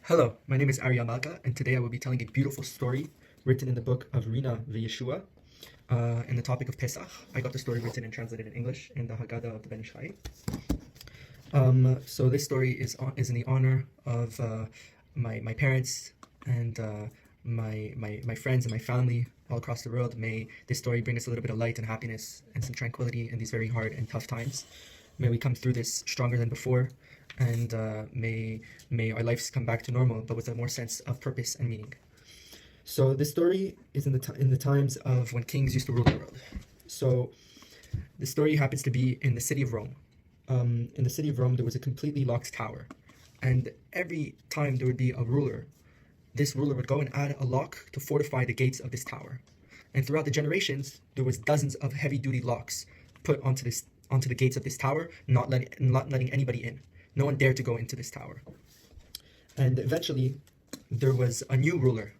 Hello, my name is Arya Malka, and today I will be telling a beautiful story written in the book of Rina Yeshua in the topic of Pesach. I got the story written and translated in English in the Haggadah of the Ben Ish Chai. So this story is in the honor of my parents and my friends and my family all across the world. May this story bring us a little bit of light and happiness and some tranquility in these very hard and tough times. May we come through this stronger than before, and may our lives come back to normal, but with a more sense of purpose and meaning. So this story is in the times of when kings used to rule the world. So the story happens to be in the city of Rome. In the city of Rome, there was a completely locked tower, and every time there would be a ruler, this ruler would go and add a lock to fortify the gates of this tower. And throughout the generations, there was dozens of heavy-duty locks put onto the gates of this tower, not letting anybody in. No one dared to go into this tower. And eventually, there was a new ruler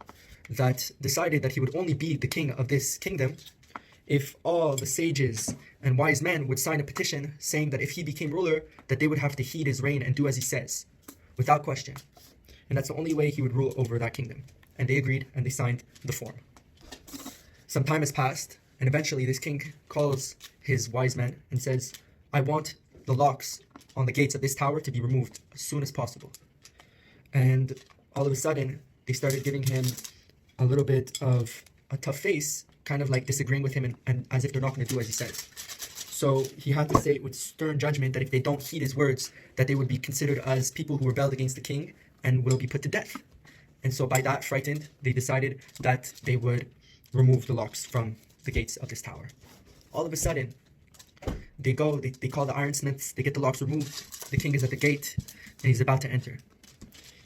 that decided that he would only be the king of this kingdom if all the sages and wise men would sign a petition saying that if he became ruler, that they would have to heed his reign and do as he says, without question. And that's the only way he would rule over that kingdom. And they agreed, and they signed the form. Some time has passed, and eventually this king calls his wise men and says, I want the locks on the gates of this tower to be removed as soon as possible. And all of a sudden, they started giving him a little bit of a tough face, kind of like disagreeing with him and as if they're not going to do as he says. So he had to say with stern judgment that if they don't heed his words, that they would be considered as people who rebelled against the king and will be put to death. And so by that, frightened, they decided that they would remove the locks from the gates of this tower. All of a sudden, they call the ironsmiths, they get the locks removed. The king is at the gate, and he's about to enter.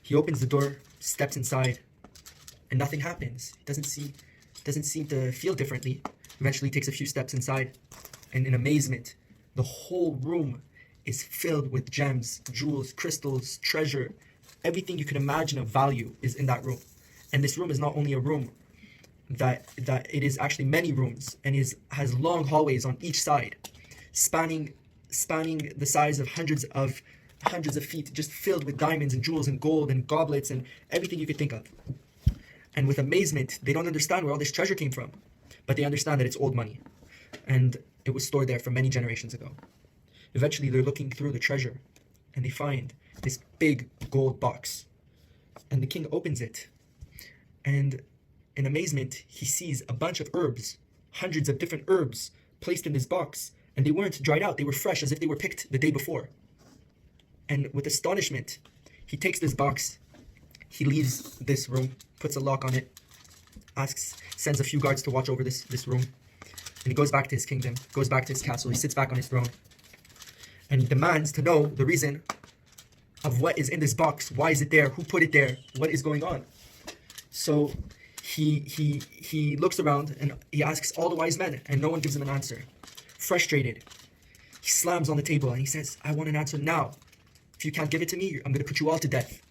He opens the door, steps inside, and nothing happens. He doesn't seem to feel differently. Eventually takes a few steps inside, and in amazement, the whole room is filled with gems, jewels, crystals, treasure. Everything you can imagine of value is in that room. And this room is not only a room, that it is actually many rooms, and has long hallways on each side, spanning the size of hundreds of feet, just filled with diamonds and jewels and gold and goblets and everything you could think of. And with amazement, they don't understand where all this treasure came from, but they understand that it's old money, and it was stored there from many generations ago. Eventually, they're looking through the treasure, and they find this big gold box, and the king opens it, and in amazement, he sees a bunch of herbs, hundreds of different herbs placed in this box, and they weren't dried out, they were fresh as if they were picked the day before. And with astonishment, he takes this box, he leaves this room, puts a lock on it, sends a few guards to watch over this room, and he goes back to his kingdom, goes back to his castle, he sits back on his throne, and he demands to know the reason of what is in this box, why is it there, who put it there, what is going on. So he looks around and he asks all the wise men, and no one gives him an answer. Frustrated, he slams on the table and he says, I want an answer now. If you can't give it to me, I'm going to put you all to death.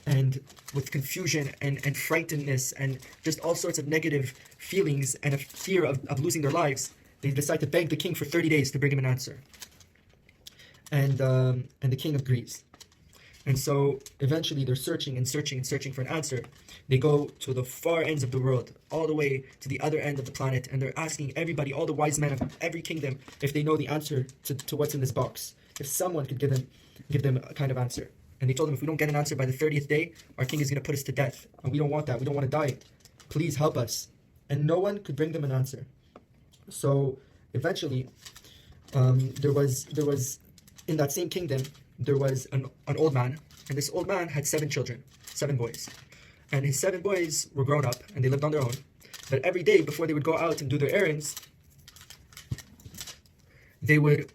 And with confusion and frightenedness and just all sorts of negative feelings and a fear of losing their lives, they decide to beg the king for 30 days to bring him an answer. And the king agrees. And so eventually they're searching for an answer. They go to the far ends of the world, all the way to the other end of the planet, and they're asking everybody, all the wise men of every kingdom, if they know the answer to what's in this box. If someone could give them a kind of answer. And they told them, if we don't get an answer by the 30th day, our king is going to put us to death. And we don't want that. We don't want to die. Please help us. And no one could bring them an answer. So eventually, there was in that same kingdom, there was an old man. And this old man had 7 children, 7 boys. And his 7 boys were grown up, and they lived on their own. But every day, before they would go out and do their errands, they would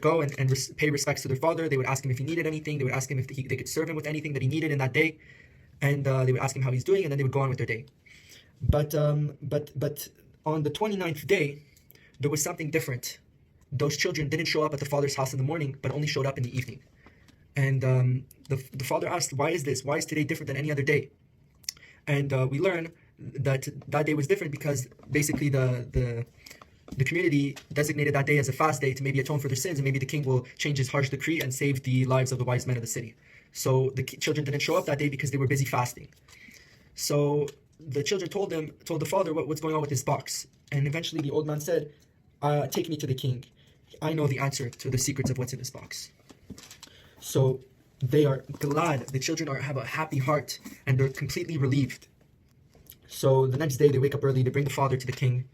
go and pay respects to their father. They would ask him if he needed anything. They would ask him if they could serve him with anything that he needed in that day, and they would ask him how he's doing, and then they would go on with their day. But on the 29th day, there was something different. Those children didn't show up at the father's house in the morning, but only showed up in the evening. And the father asked, why is this? Why is today different than any other day? And we learn that day was different because basically the community designated that day as a fast day to maybe atone for their sins, and maybe the king will change his harsh decree and save the lives of the wise men of the city. So the children didn't show up that day because they were busy fasting. So the children told the father what's going on with this box. And eventually the old man said, take me to the king. I know the answer to the secrets of what's in this box. So they are glad. The children have a happy heart and they're completely relieved. So the next day they wake up early, they bring the father to the king.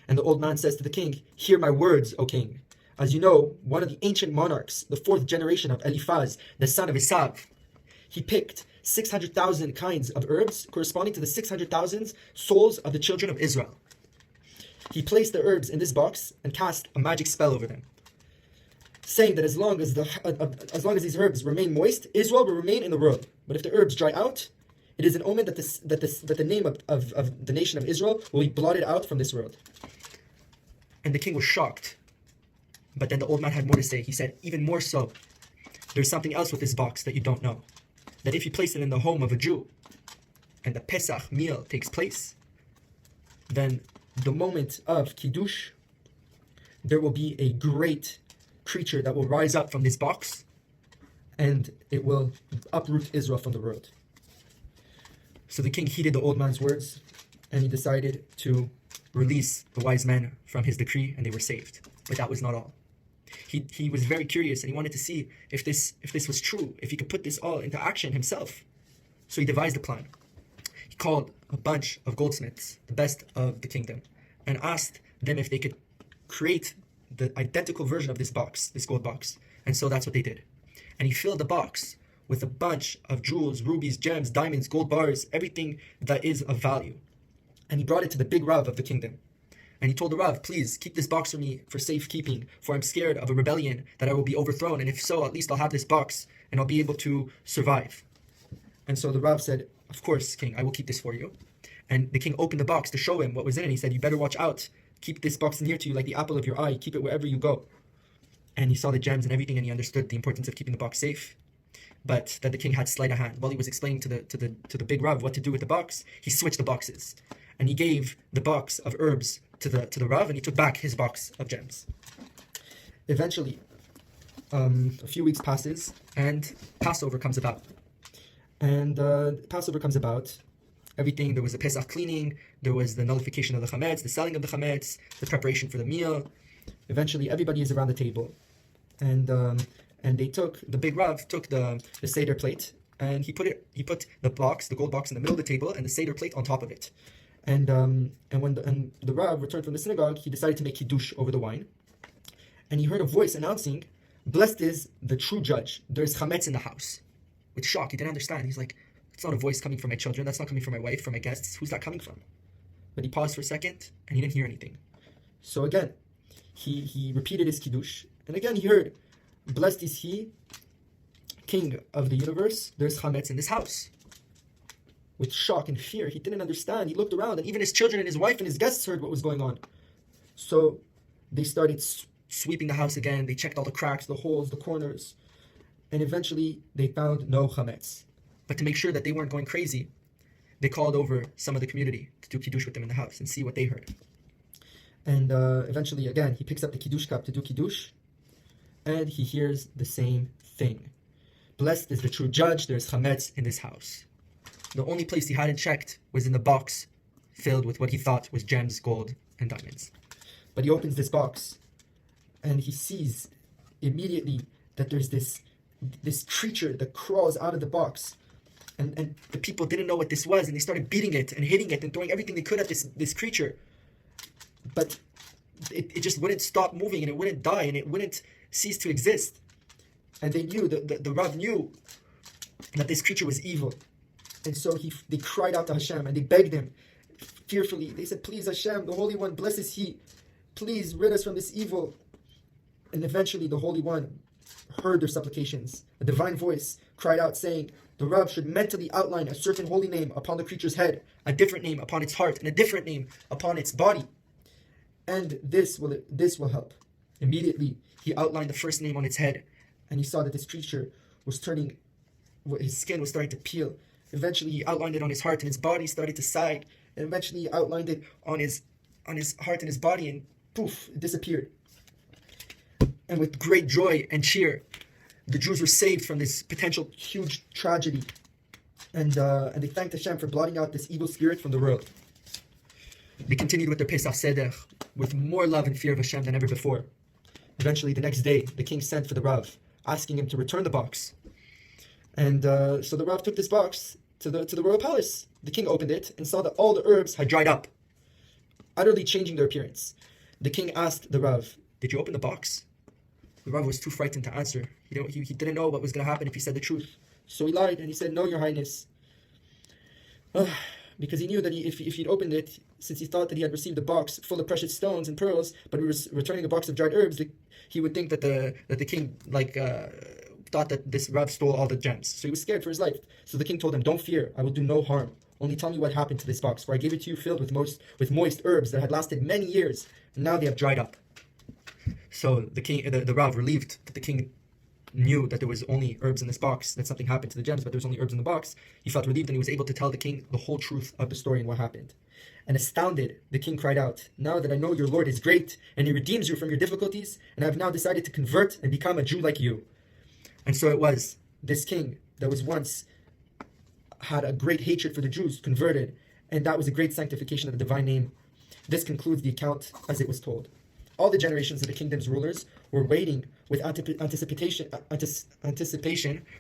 And the old man says to the king, hear my words, O king. As you know, one of the ancient monarchs, the fourth generation of Eliphaz, the son of Esav, he picked 600,000 kinds of herbs corresponding to the 600,000 souls of the children of Israel. He placed the herbs in this box and cast a magic spell over them, saying that as long as these herbs remain moist, Israel will remain in the world. But if the herbs dry out, it is an omen that the name of the nation of Israel will be blotted out from this world. And the king was shocked. But then the old man had more to say. He said, even more so, there's something else with this box that you don't know. That if you place it in the home of a Jew, and the Pesach meal takes place, then the moment of Kiddush, there will be a great creature that will rise up from this box, and it will uproot Israel from the world. So the king heeded the old man's words, and he decided to release the wise men from his decree, and they were saved. But that was not all. He was very curious, and he wanted to see if this was true, if he could put this all into action himself. So he devised a plan. He called a bunch of goldsmiths, the best of the kingdom, and asked them if they could create the identical version of this box, this gold box. And so that's what they did. And he filled the box with a bunch of jewels, rubies, gems, diamonds, gold bars, everything that is of value. And he brought it to the big Rav of the kingdom. And he told the Rav, please keep this box for me for safekeeping, for I'm scared of a rebellion that I will be overthrown. And if so, at least I'll have this box and I'll be able to survive. And so the Rav said, of course, king, I will keep this for you. And the king opened the box to show him what was in it. He said, you better watch out. Keep this box near to you like the apple of your eye. Keep it wherever you go. And he saw the gems and everything, and he understood the importance of keeping the box safe. But that the king had sleight of hand. While he was explaining to the big Rav what to do with the box, he switched the boxes. And he gave the box of herbs to the Rav, and he took back his box of gems. Eventually, a few weeks passes, and Passover comes about. And Passover comes about. Everything, there was a Pesach cleaning, there was the nullification of the chametz, the selling of the chametz, the preparation for the meal. Eventually, everybody is around the table, and the big Rav took the Seder plate, and he put the box, the gold box, in the middle of the table, and the Seder plate on top of it. And when the Rav returned from the synagogue, he decided to make Kiddush over the wine, and he heard a voice announcing, "Blessed is the true judge. There is chametz in the house." With shock, he didn't understand. He's like, it's not a voice coming from my children. That's not coming from my wife, from my guests. Who's that coming from? But he paused for a second, and he didn't hear anything. So again, he repeated his Kiddush. And again, he heard, blessed is he, king of the universe. There's chametz in this house. With shock and fear, he didn't understand. He looked around, and even his children and his wife and his guests heard what was going on. So they started sweeping the house again. They checked all the cracks, the holes, the corners. And eventually, they found no chametz. But to make sure that they weren't going crazy, they called over some of the community to do Kiddush with them in the house and see what they heard. And eventually, again, he picks up the Kiddush cup to do Kiddush, and he hears the same thing. Blessed is the true judge, there is chametz in this house. The only place he hadn't checked was in the box filled with what he thought was gems, gold, and diamonds. But he opens this box, and he sees immediately that there's this creature that crawls out of the box. And the people didn't know what this was, and they started beating it and hitting it and throwing everything they could at this creature. But it just wouldn't stop moving, and it wouldn't die, and it wouldn't cease to exist. And they knew, the Rav knew that this creature was evil. And so they cried out to Hashem, and they begged him fearfully. They said, please Hashem, the Holy One, blessed is he. Please rid us from this evil. And eventually the Holy One heard their supplications. A divine voice cried out saying, the Rav should mentally outline a certain holy name upon the creature's head, a different name upon its heart, and a different name upon its body. And this will help. Immediately, he outlined the first name on its head, and he saw that this creature was turning, his skin was starting to peel. Eventually, he outlined it on his heart, and his body started to sag. And eventually, he outlined it on his heart and his body, and poof, it disappeared. And with great joy and cheer, the Jews were saved from this potential huge tragedy. And they thanked Hashem for blotting out this evil spirit from the world. They continued with their Pesach Seder with more love and fear of Hashem than ever before. Eventually, the next day, the king sent for the Rav, asking him to return the box. And so the Rav took this box to the royal palace. The king opened it and saw that all the herbs had dried up, utterly changing their appearance. The king asked the Rav, "Did you open the box?" The Rav was too frightened to answer. He didn't know what was going to happen if he said the truth. So he lied and he said, "No, Your Highness." Because he knew that if he'd opened it, since he thought that he had received a box full of precious stones and pearls, but he was returning a box of dried herbs, he would think that the king thought that this Rav stole all the gems. So he was scared for his life. So the king told him, "Don't fear, I will do no harm. Only tell me what happened to this box, for I gave it to you filled with moist herbs that had lasted many years, and now they have dried up." So the Rav, relieved that the king knew that there was only herbs in this box, that something happened to the gems, but there was only herbs in the box, he felt relieved and he was able to tell the king the whole truth of the story and what happened. And astounded, the king cried out, "Now that I know your Lord is great, and he redeems you from your difficulties, and I have now decided to convert and become a Jew like you." And so it was, this king that was once had a great hatred for the Jews converted, and that was a great sanctification of the divine name. This concludes the account as it was told. All the generations of the kingdom's rulers were waiting with anticipation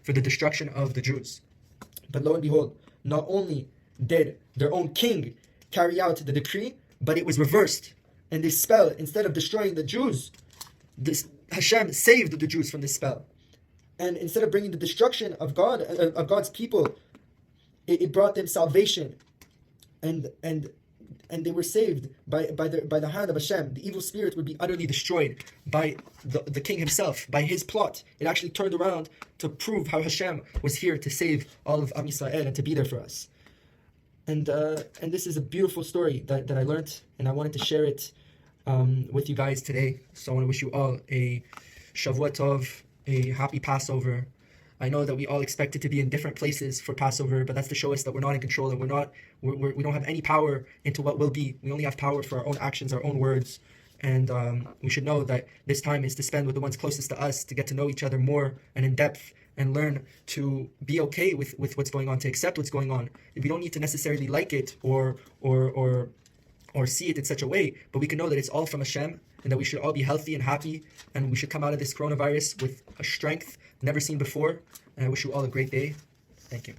for the destruction of the Jews. But lo and behold, not only did their own king carry out the decree, but it was reversed. And this spell, instead of destroying the Jews, Hashem saved the Jews from this spell. And instead of bringing the destruction of God's people, it brought them salvation. And they were saved by the hand of Hashem. The evil spirit would be utterly destroyed by the king himself, by his plot. It actually turned around to prove how Hashem was here to save all of Am Yisrael and to be there for us. And this is a beautiful story that I learned, and I wanted to share it with you guys today. So I want to wish you all a Shavua Tov, a happy Passover. I know that we all expect it to be in different places for Passover, but that's to show us that we're not in control and we don't have any power into what will be. We only have power for our own actions, our own words, and we should know that this time is to spend with the ones closest to us, to get to know each other more and in depth, and learn to be okay with what's going on, to accept what's going on. We don't need to necessarily like it or see it in such a way, but we can know that it's all from Hashem, and that we should all be healthy and happy, and we should come out of this coronavirus with a strength never seen before. And I wish you all a great day. Thank you.